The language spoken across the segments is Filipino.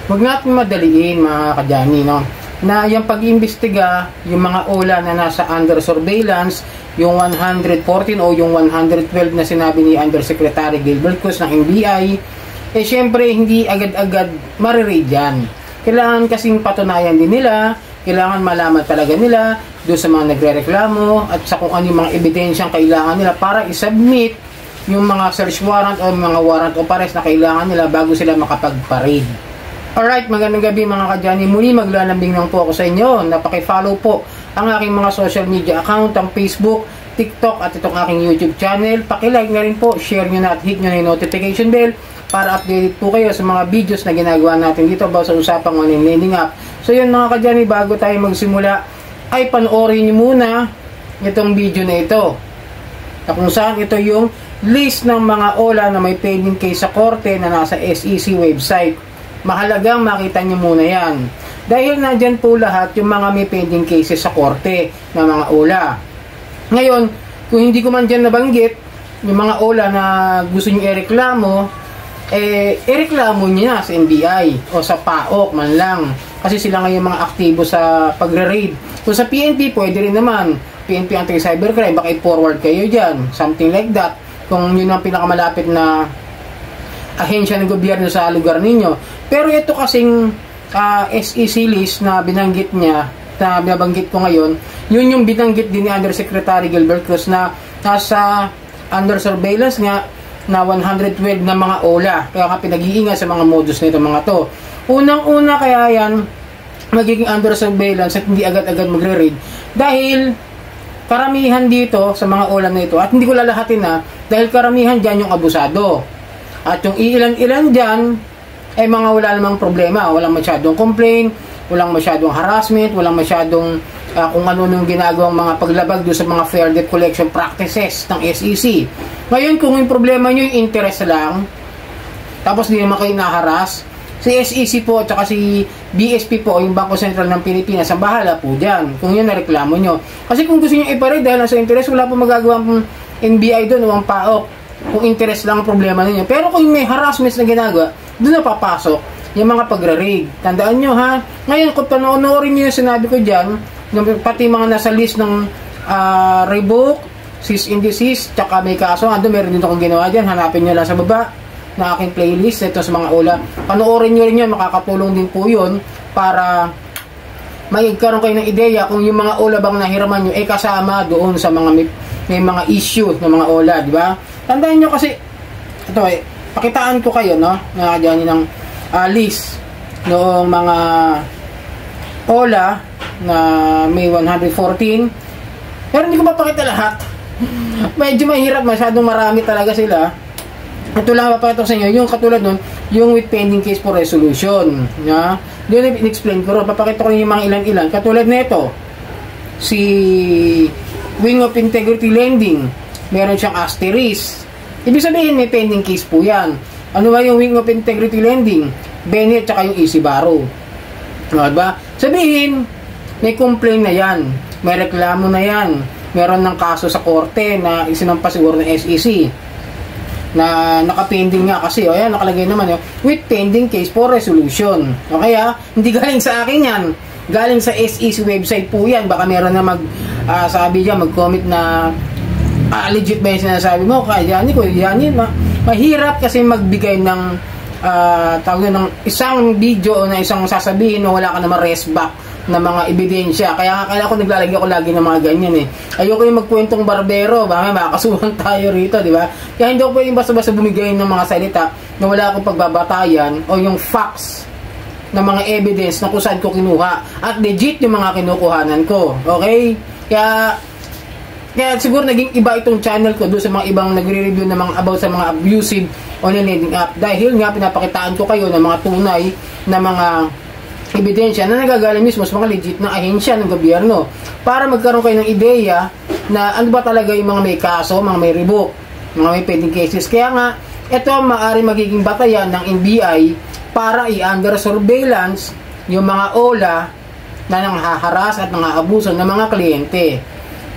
Huwag natin madaliin mga kadyani, no? Na yung pag-imbestiga, yung mga OLA na nasa under surveillance, yung 114 o yung 112 na sinabi ni Undersecretary Gilbert Cruz ng NBI, eh syempre hindi agad-agad mariread yan. Kailangan kasing patunayan din nila, kailangan malaman talaga nila doon sa mga nagre-reklamo at sa kung ano yung mga ebidensyang kailangan nila para isubmit yung mga search warrant o mga warrant of arrest na kailangan nila bago sila makapag-parade. Alright, magandang gabi mga kadyani. Muli maglalambing lang po ako sa inyo. Napaki-follow po ang aking mga social media account, ang Facebook, TikTok at itong aking YouTube channel. Paki-like na rin po, share nyo na at hit nyo na yung notification bell para update po kayo sa mga videos na ginagawa natin dito about sa usapang online lending app. So yun mga kadyani, bago tayo magsimula ay panoorin nyo muna itong video na ito. Kung saan ito yung list ng mga OLA na may pending case sa korte na nasa SEC website. Mahalagang makita nyo muna yan. Dahil nandyan po lahat yung mga may pending cases sa korte na mga OLA. Ngayon, kung hindi ko man dyan nabanggit, yung mga OLA na gusto nyo ireklamo, ireklamo nyo na sa NBI o sa PAOK man lang. Kasi sila ngayon mga aktibo sa pagre-raid. Kung sa PNP, pwede rin naman. PNP Anti-Cybercrime, baka i-forward kayo dyan. Something like that. Kung yun ang pinakamalapit na ahensya ng gobyerno sa lugar ninyo. Pero ito kasing SEC list na binanggit niya, na binabanggit ko ngayon, yun yung binanggit din ni Undersecretary Gilbert Cruz na nasa under surveillance nga na 112 na mga OLA. Kaya nga pinag-iingat sa mga modus nito mga to. Unang-una kaya yan magiging under surveillance at hindi agad-agad magre-raid dahil karamihan dito sa mga OLA na ito, at hindi ko lalahatin na, dahil karamihan dyan yung abusado. At yung ilan-ilan dyan, ay mga wala namang problema. Walang masyadong complaint, walang masyadong harassment, walang masyadong kung ano nung ginagawang mga paglabag doon sa mga fair debt collection practices ng SEC. Ngayon, kung yung problema nyo yung interest lang, tapos hindi naman kayo naharas, si SEC po at saka si BSP po, yung Bangko Sentral ng Pilipinas, ang bahala po dyan kung yun na reklamo nyo. Kasi kung gusto nyo iparade dahil nasa interest, wala po magagawa ng NBI doon o ang PAOK. Kung interest lang ang problema ninyo. Pero kung may harassment na ginagawa, doon na papasok yung mga pagre-raid. Tandaan nyo ha. Ngayon, kung panoorin nyo yung sinabi ko dyan, pati mga nasa list ng revoke, cease and desist, tsaka may kaso, ando meron din akong ginawa dyan. Hanapin nyo lang sa baba na aking playlist ito sa mga OLA. Panoorin nyo rin yun, makakatulong din po yun para magkaroon kayo ng ideya kung yung mga OLA bang nahiraman nyo kasama doon sa mga may mga issue ng mga OLA, di ba? Tandaan nyo kasi, ito pakitaan ko kayo, no, na dyan ng list noong mga OLA na may 114, pero hindi ko mapakita lahat. Medyo mahirap, masyadong marami talaga sila. Ito lang mapakita ko sa inyo, yung katulad nun, yung with pending case for resolution. Ja? Doon in-explain ko rin, papakita ko rin yung mga ilan-ilan. Katulad nito, si Wing of Integrity Lending, meron siyang asterisk. Ibig sabihin, may pending case po yan. Ano ba yung Wing of Integrity Lending? Bennett tsaka yung Easy Barrow. Diba? Sabihin, may complaint na yan. May reklamo na yan. Meron ng kaso sa korte na isinampa siguro ng SEC. Na nakapending nga kasi. O yan, nakalagay naman yun. With pending case for resolution. Okay ha? Hindi galing sa akin yan. Galing sa SEC website po yan. Baka meron na sabi dyan, mag-comment na legit ba yung sinasabi mo? Kaya yan, mahirap kasi magbigay ng tawag ng isang video o na isang sasabihin na wala ka naman rest back na mga ebidensya. Kaya ko naglalagay ako lagi ng mga ganyan Ayoko yung magkwentong barbero, baka makakasuhan tayo rito, di ba? Kaya hindi ako pwedeng basta-basta bumigay ng mga salita na wala akong pagbabatayan o yung facts na mga evidence na kung saan ko kinuha at legit yung mga kinukuhanan ko. Okay? Kaya siguro naging iba itong channel ko doon sa mga ibang nagre-review na mga about sa mga abusive online lending app dahil nga pinapakitaan ko kayo ng mga tunay na mga ebidensya na nagagaling mismo sa mga legit na ahensya ng gobyerno para magkaroon kayo ng ideya na ano ba talaga yung mga may kaso, mga may revoke, mga may pending cases. Kaya nga, ito maaari magiging batayan ng NBI para i-under surveillance yung mga OLA na nanghaharas at nangaabuso ng mga kliyente.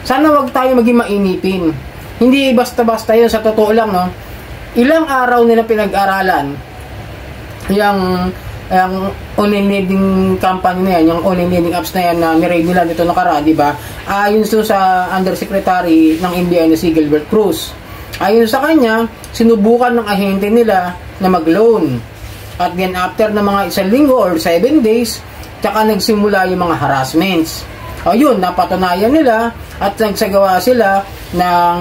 Sana wag tayo maging mainipin. Hindi basta-basta yun, sa totoo lang, no? Ilang araw nila pinag-aralan yung ang online lending company na yan, yung online lending apps na yan na niread nila dito nakaraan, di ba? Ayon sa Undersecretary ng NBI na si Gilbert Cruz. Ayon sa kanya, sinubukan ng ahente nila na mag-loan. At then after na mga 1 linggo or 7 days, tsaka nagsimula yung mga harassments. Ayun, napatunayan nila at nagsagawa sila ng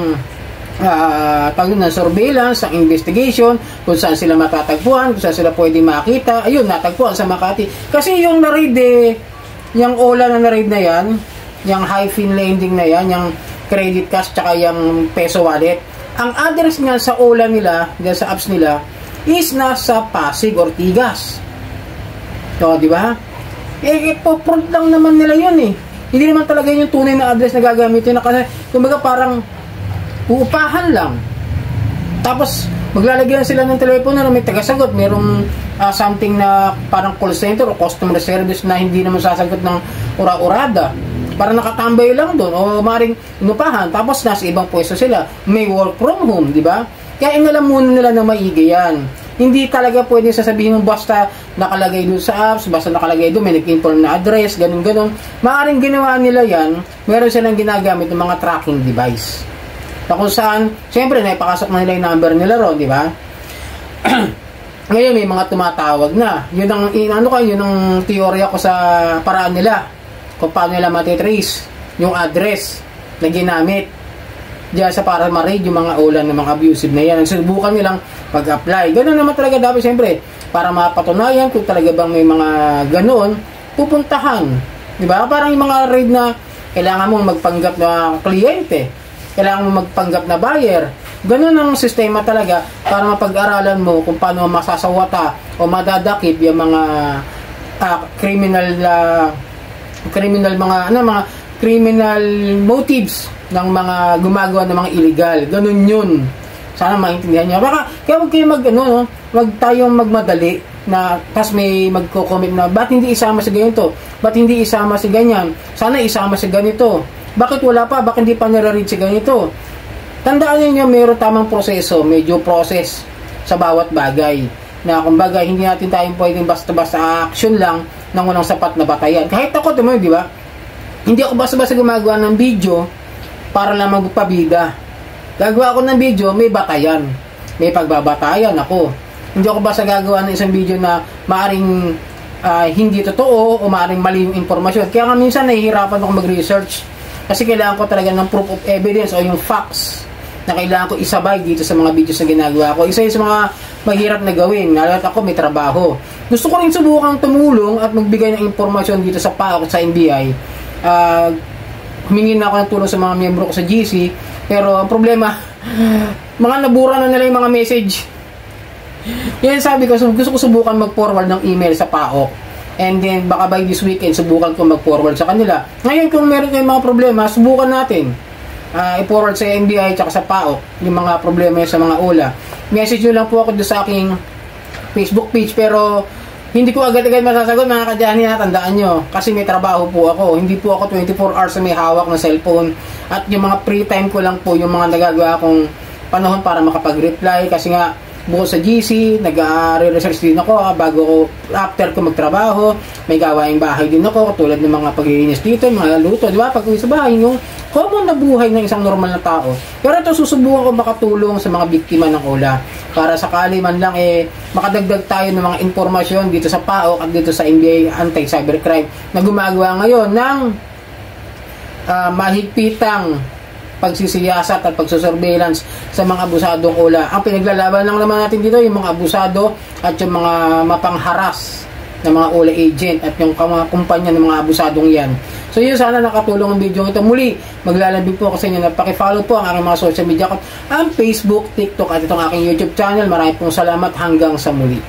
surveillance, ng investigation, kung saan sila matatagpuan, kung saan sila pwede makita. Ayun, natagpuan sa Makati. Kasi yung na-raid yung OLA na na-raid na yan, yung high-fin lending na yan, yung credit cash, tsaka yung peso wallet, ang address nga sa OLA nila, dyan sa apps nila, is nasa Pasig, Ortigas. So, di ba? Ipo-prod lang naman nila yun eh. Hindi naman talaga yung tunay na address na gagamitin na kasi, kumbaga parang uupahan lang. Tapos, maglalagyan sila ng telepono na may tagasagot. Merong something na parang call center o customer service na hindi naman sasagot ng ura-urada. Parang nakatambay lang doon o maring inupahan. Tapos, nasa ibang pwesto sila. May work from home, di ba? Kaya inalam muna nila na maigi yan. Hindi talaga pwede sasabihin mo basta nakalagay doon sa apps, basta nakalagay doon, may nag-inform na address, ganun-ganun. Maaring ginawa nila yan, meron silang ginagamit ng mga tracking device. Na kung saan, siyempre, naipakasok na nila yung number nila ron, di ba? Ngayon, may mga tumatawag na. Yun ang teorya ko sa paraan nila. Kung paano nila matitrace yung address na ginamit diyan sa para ma-raid yung mga ulan ng mga abusive na yan. Ang subukan nilang mag-apply. Ganun naman talaga dapat siyempre. Para mapatunayan kung talaga bang may mga ganun, pupuntahan. Diba? Parang yung mga raid na kailangan mong magpanggap na kliyente. Kailangan mong magpanggap na buyer. Ganun ang sistema talaga para mapag-aralan mo kung paano masasawata o madadakip yung mga criminal motives ng mga gumagawa ng mga illegal. Ganun yun. Sana maintindihan niyo. Baka, kaya huwag kayo wag tayong magmadali na tas may magko-comment na ba't hindi isama si ganito? Ba't hindi isama si ganyan? Sana isama si ganito. Bakit wala pa? Bakit hindi pa nare-read si ganito? Tandaan niyo, mayroon tamang proseso, may due process sa bawat bagay. Na kumbaga, hindi natin tayong pwedeng basta-basta action lang ng unang sapat na batayan. Kahit ako, di ba? Hindi ako basta-basta gumagawa ng video para lang magpabida. Gagawa ako ng video, may batayan. May pagbabatayan ako. Hindi ako basta gagawa ng isang video na maaring hindi totoo o maaring mali yung informasyon. Kaya nga minsan nahihirapan ako mag-research. Kasi kailangan ko talaga ng proof of evidence o yung facts na kailangan ko isabay dito sa mga videos na ginagawa ko. Isa yun sa mga mahirap na gawin. Nalat ako, may trabaho. Gusto ko rin subukang tumulong at magbigay ng informasyon dito sa PAOK sa NBI. Humingi na ako ng tulong sa mga miyembro ko sa GC, pero ang problema, mga nabura na nila yung mga message. Yan sabi ko, gusto ko subukan mag-forward ng email sa PAOK, and then baka by this weekend subukan ko mag-forward sa kanila. Ngayon kung meron kayong mga problema, subukan natin i-forward sa NBI at sa PAOK yung mga problema sa mga OLA. Message nyo lang po ako doon sa aking Facebook page, pero hindi ko agad-agad masasagot, mga kadyani, tandaan nyo. Kasi may trabaho po ako. Hindi po ako 24 hours na may hawak ng cellphone. At yung mga free time ko lang po, yung mga nagagawa kong panahon para makapag-reply. Kasi nga, buko sa GC, nag-research din ako after ko magtrabaho. May gawaing bahay din ako, tulad ng mga paglilinis dito, mga luto, di ba? Pag-uwi sa bahay, yung common na buhay ng isang normal na tao. Pero ito, susubukan ko makatulong sa mga biktima ng OLA para sakali man lang makadagdag tayo ng mga informasyon dito sa PAOK at dito sa NBI Anti-Cybercrime na gumagawa ngayon ng mahigpitang pagsisiyasat at pagsusurveillance sa mga abusadong OLA. Ang pinaglalaban lang naman natin dito yung mga abusado at yung mga mapangharas ng mga OLA agent at yung mga kumpanya ng mga abusadong yan. So yun, sana nakatulong ang video ito. Muli, maglalambing po ako sa inyo na pakifollow po ang aking mga social media account, ang Facebook, TikTok at itong aking YouTube channel. Maraming pong salamat, hanggang sa muli.